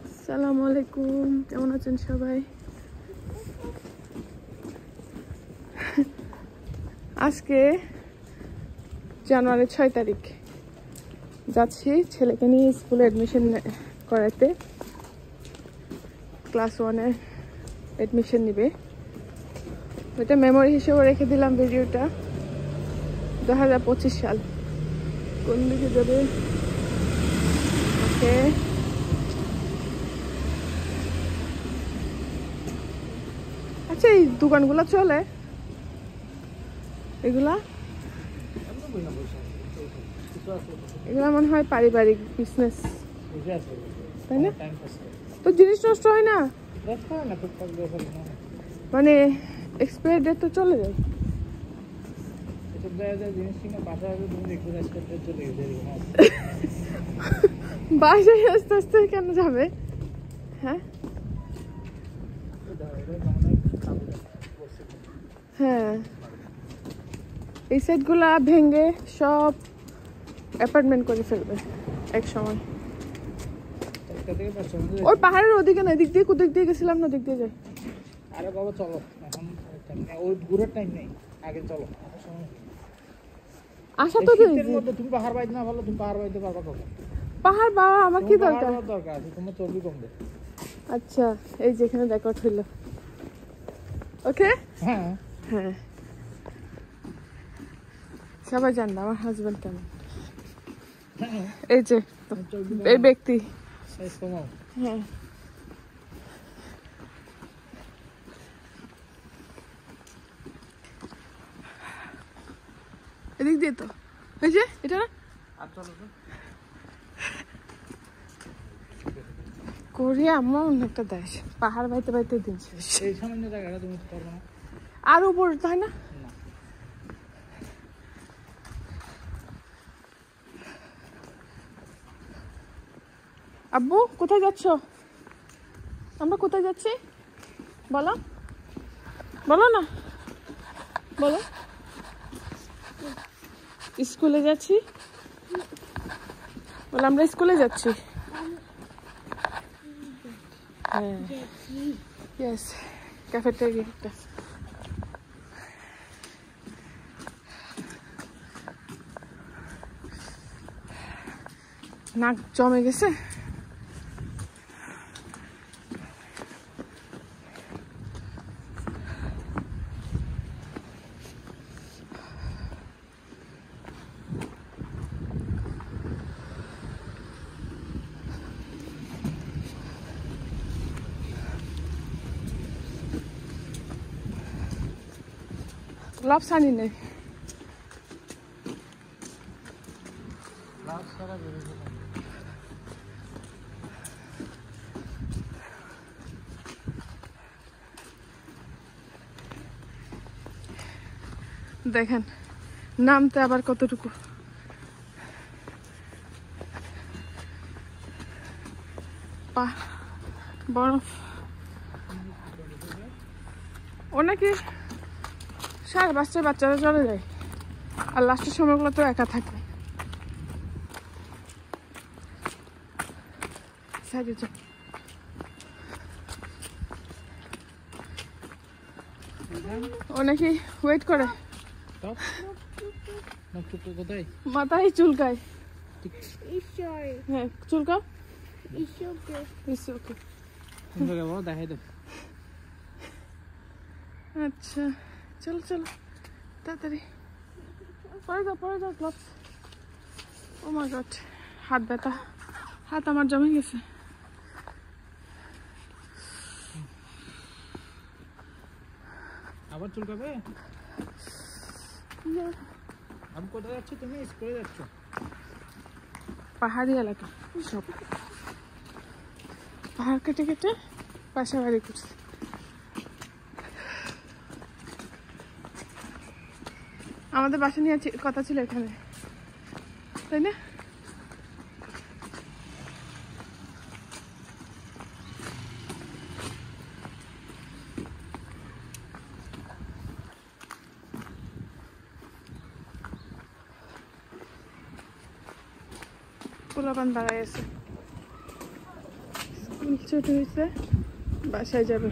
আসসালামু আলাইকুম, কেমন আছেন সবাই? আজকে জানুয়ারি 6 তারিখ যাচ্ছি ছেলেকে নিয়ে স্কুলে অ্যাডমিশন করাতে। ক্লাস 1-এ অ্যাডমিশন নিবে। ওইটা মেমোরি হিসেবে রেখে দিলাম ভিডিওটা। 2025 সাল কোন দিকে যাবে? ওকে, আচ্ছা এই দোকানগুলো চলে? এগুলা মনে হয় পারিবারিক বিজনেস, তাই না? তো জিনিস নষ্ট হয় না, মানে এক্সপায়ার ডেট তো চলে যায়। বাসায় আস্তে আস্তে কেন যাবে? হ্যাঁ হ্যাঁ, এই সেটগুলা ভেঙে সব অ্যাপার্টমেন্ট করে ফেলবে এক সময়। ওই পাহাড়ের ওদিকে না, এদিক দিয়ে কোদিক দিয়ে গেছিলাম না, দিক দিয়ে যাই। আরে বাবা চলো, এখন ওই ঘুরার টাইম নেই, আগে চলো। আশা তো তুই তুমি পাহাড় বাইতে না ভালো, তুমি পাহাড় বাইতে পারবা কখন? পাহাড় বাবা আমার কি দরকার? দরকার আছে তোমার, চর্বি কমবে। আচ্ছা, এই যেখানে রেকর্ড হইল। ওকে, হ্যাঁ হ্যাঁ, সবাই জানবে আমার হাজবেন্ড কেমন। এই যে এই ব্যক্তি, হ্যাঁ এদিক দিয়ে তো, এই যে এটা না কোরিয়া এমন একটা দেশ, পাহাড় বাইতে বাইতে দিন শেষ। এই সামান্য জায়গাটা তুমি পারবে না, আর উপর তাই না? আব্বু কোথায় যাচ্ছ? আমরা কোথায় যাচ্ছি বলো, বলো না, বলো। স্কুলে যাচ্ছি, বলো আমরা স্কুলে যাচ্ছি। হ্যাঁ, ইয়েস, ক্যাফেটেরিয়াটা। নাক জমে গেছে। গ্লাভস আনি নেই। দেখেন নামতে আবার কতটুকু বরফ। ও নাকি 5:30 বাচ্চারা চলে যায়, আর লাস্টের সময়গুলো তো একা থাকে। ও নাকি ওয়েট করে, মাথায় চুলকায়। হ্যাঁ চুলকাও, দেখাই দেব। আচ্ছা চলো চলো তাড়াতাড়ি, পরে যাও পরে যাও। গ্লাভস, ও মাই গড, হাত ব্যথা, হাত আমার জমে গেছে। আবার চুলকাবে? আমি কোথায় যাচ্ছি? তুমি স্কুলে যাচ্ছ? পাহাড়ি এলাকা, সব পাহাড় কেটে কেটে বাসা বাড়ি করছে। আমাদের বাসা নিয়ে কথা ছিল এখানে, তাই না? পোলাপান দাঁড়ায় আছে। চুল ছোট হয়েছে, বাসায় যাবে।